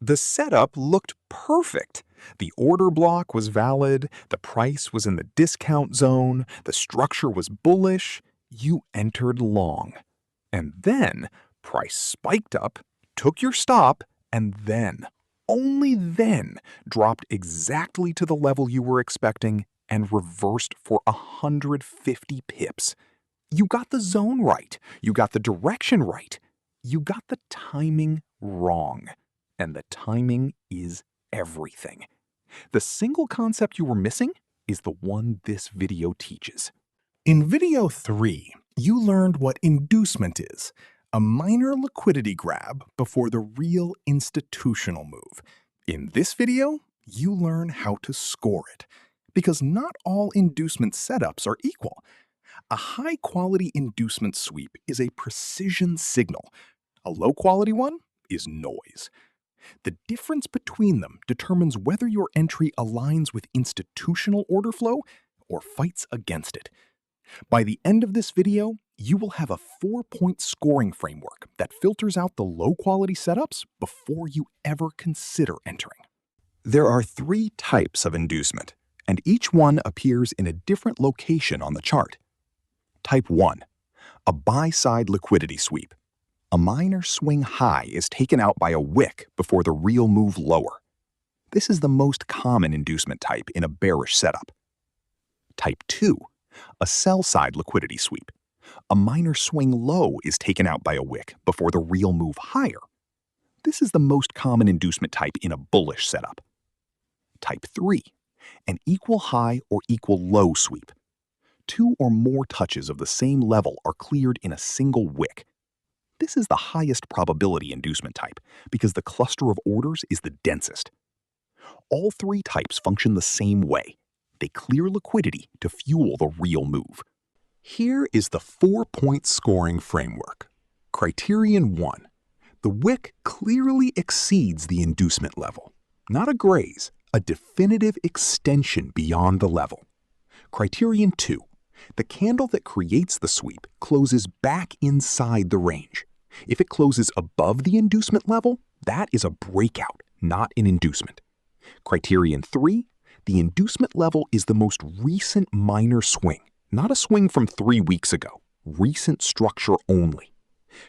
The setup looked perfect. The order block was valid, the price was in the discount zone, the structure was bullish. You entered long. And then price spiked up, took your stop, and then, only then, dropped exactly to the level you were expecting and reversed for 150 pips. You got the zone right. You got the direction right. You got the timing wrong. And the timing is everything. The single concept you were missing is the one this video teaches. In video 3, you learned what inducement is, a minor liquidity grab before the real institutional move. In this video, you learn how to score it, because not all inducement setups are equal. A high-quality inducement sweep is a precision signal. A low-quality one is noise. The difference between them determines whether your entry aligns with institutional order flow or fights against it. By the end of this video, you will have a 4-point scoring framework that filters out the low-quality setups before you ever consider entering. There are 3 types of inducement, and each one appears in a different location on the chart. Type 1. A buy-side liquidity sweep. A minor swing high is taken out by a wick before the real move lower. This is the most common inducement type in a bearish setup. Type 2. A sell-side liquidity sweep. A minor swing low is taken out by a wick before the real move higher. This is the most common inducement type in a bullish setup. Type 3. An equal high or equal low sweep. 2 or more touches of the same level are cleared in a single wick. This is the highest probability inducement type because the cluster of orders is the densest. All 3 types function the same way. They clear liquidity to fuel the real move. Here is the 4-point scoring framework. Criterion 1. The wick clearly exceeds the inducement level. Not a graze, a definitive extension beyond the level. Criterion 2. The candle that creates the sweep closes back inside the range. If it closes above the inducement level, that is a breakout, not an inducement. Criterion 3. The inducement level is the most recent minor swing, not a swing from 3 weeks ago, recent structure only.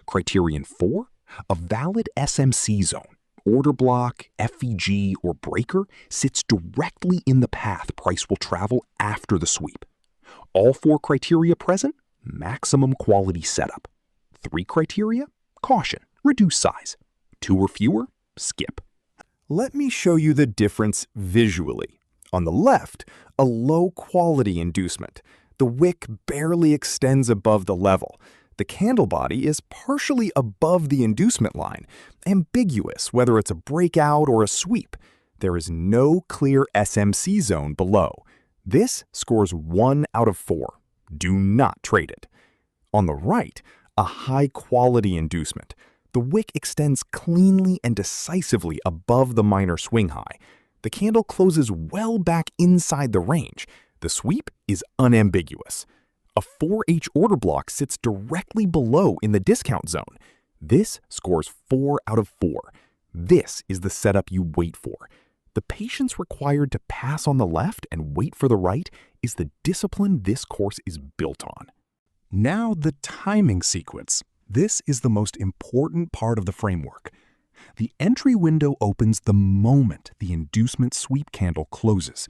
Criterion 4. A valid SMC zone, order block, FVG, or breaker sits directly in the path price will travel after the sweep. All 4 criteria present, maximum quality setup. 3 criteria, caution, reduce size. 2 or fewer, skip. Let me show you the difference visually. On the left, a low-quality inducement. The wick barely extends above the level. The candle body is partially above the inducement line, ambiguous whether it's a breakout or a sweep. There is no clear SMC zone below. This scores 1 out of 4. Do not trade it. On the right, a high-quality inducement. The wick extends cleanly and decisively above the minor swing high. The candle closes well back inside the range. The sweep is unambiguous. A 4H order block sits directly below in the discount zone. This scores 4 out of 4. This is the setup you wait for. The patience required to pass on the left and wait for the right is the discipline this course is built on. Now the timing sequence. This is the most important part of the framework. The entry window opens the moment the inducement sweep candle closes.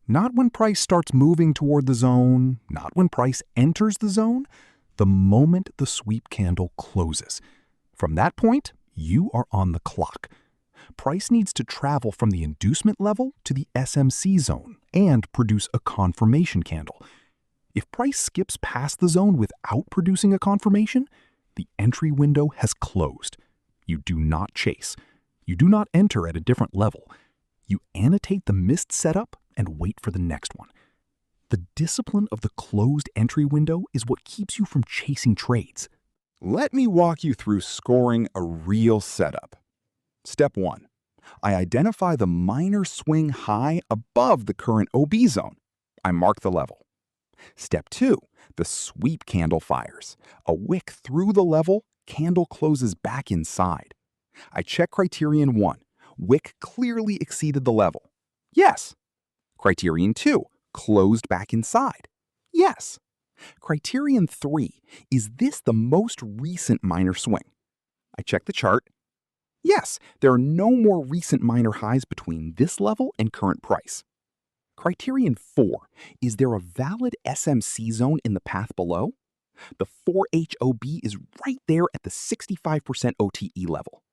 Not when price starts moving toward the zone, not when price enters the zone, the moment the sweep candle closes. From that point, you are on the clock. Price needs to travel from the inducement level to the SMC zone and produce a confirmation candle. If price skips past the zone without producing a confirmation, the entry window has closed. You do not chase. You do not enter at a different level. You annotate the missed setup and wait for the next one. The discipline of the closed entry window is what keeps you from chasing trades. Let me walk you through scoring a real setup. Step 1. I identify the minor swing high above the current OB zone. I mark the level. Step 2. The sweep candle fires. A wick through the level, candle closes back inside. I check criterion 1. Wick clearly exceeded the level. Yes. Criterion 2, closed back inside. Yes. Criterion 3, is this the most recent minor swing? I check the chart. Yes, there are no more recent minor highs between this level and current price. Criterion 4, is there a valid SMC zone in the path below? The 4HOB is right there at the 65% OTE level.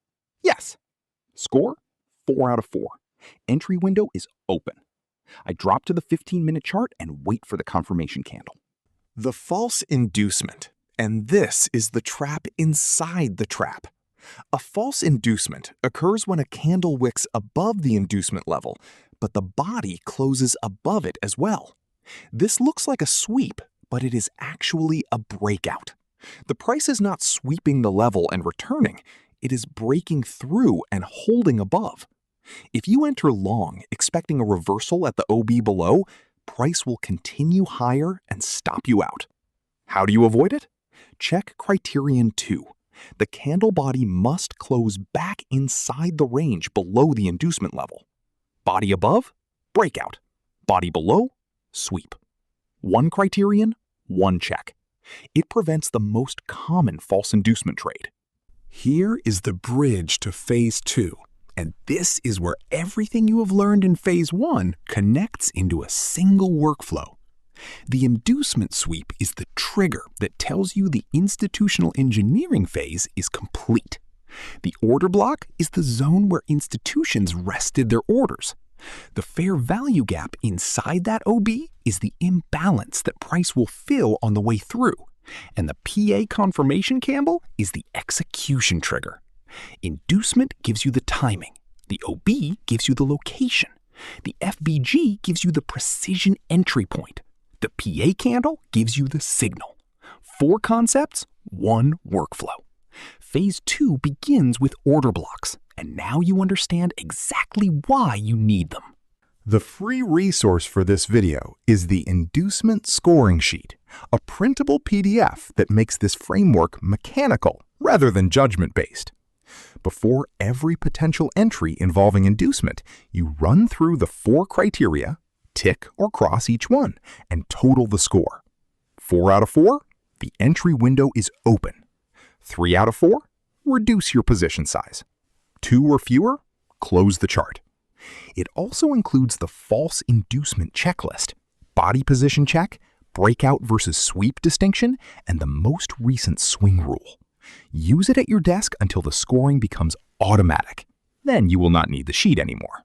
Yes. Score, 4 out of 4. Entry window is open. I drop to the 15-minute chart and wait for the confirmation candle. The false inducement. And this is the trap inside the trap. A false inducement occurs when a candle wicks above the inducement level, but the body closes above it as well. This looks like a sweep, but it is actually a breakout. The price is not sweeping the level and returning. It is breaking through and holding above. If you enter long expecting a reversal at the OB below, price will continue higher and stop you out. How do you avoid it? Check Criterion 2. The candle body must close back inside the range below the inducement level. Body above, breakout. Body below, sweep. One criterion, one check. It prevents the most common false inducement trade. Here is the bridge to Phase 2, and this is where everything you have learned in Phase 1 connects into a single workflow. The inducement sweep is the trigger that tells you the institutional engineering phase is complete. The order block is the zone where institutions rested their orders. The fair value gap inside that OB is the imbalance that price will fill on the way through. And the PA confirmation candle is the execution trigger. Inducement gives you the timing. The OB gives you the location. The FVG gives you the precision entry point. The PA candle gives you the signal. 4 concepts, 1 workflow. Phase 2 begins with order blocks, and now you understand exactly why you need them. The free resource for this video is the Inducement Scoring Sheet, a printable PDF that makes this framework mechanical rather than judgment-based. Before every potential entry involving inducement, you run through the 4 criteria, tick or cross each one, and total the score. 4 out of 4, the entry window is open. 3 out of 4, reduce your position size. 2 or fewer, close the chart. It also includes the false inducement checklist, body position check, breakout versus sweep distinction, and the most recent swing rule. Use it at your desk until the scoring becomes automatic. Then you will not need the sheet anymore.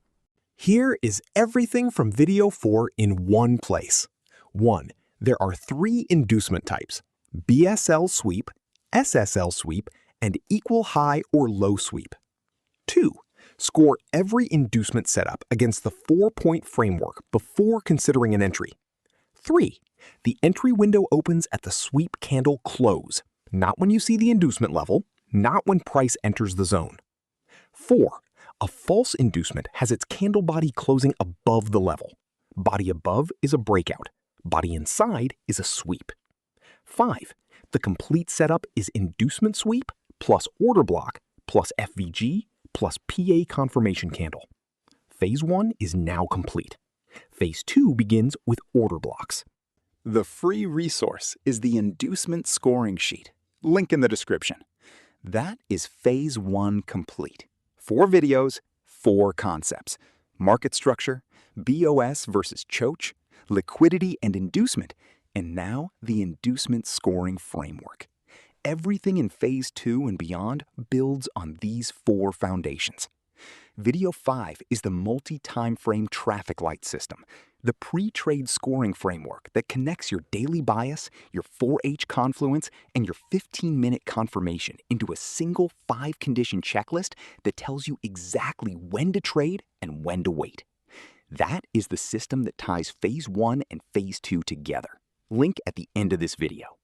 Here is everything from Video 4 in one place. 1. There are 3 inducement types: BSL sweep, SSL sweep, and equal high or low sweep. 2. Score every inducement setup against the 4-point framework before considering an entry. 3. The entry window opens at the sweep candle close, not when you see the inducement level, not when price enters the zone. 4. A false inducement has its candle body closing above the level. Body above is a breakout. Body inside is a sweep. 5. The complete setup is inducement sweep plus order block plus FVG plus PA confirmation candle. Phase 1 is now complete. Phase 2 begins with order blocks. The free resource is the Inducement Scoring Sheet. Link in the description. That is Phase 1 complete. 4 videos, 4 concepts: market structure, BOS versus Choach, liquidity and inducement, and now the inducement scoring framework. Everything in Phase 2 and beyond builds on these 4 foundations. Video 5 is the multi-timeframe traffic light system, the pre-trade scoring framework that connects your daily bias, your 4H confluence, and your 15-minute confirmation into a single 5-condition checklist that tells you exactly when to trade and when to wait. That is the system that ties Phase 1 and Phase 2 together. Link at the end of this video.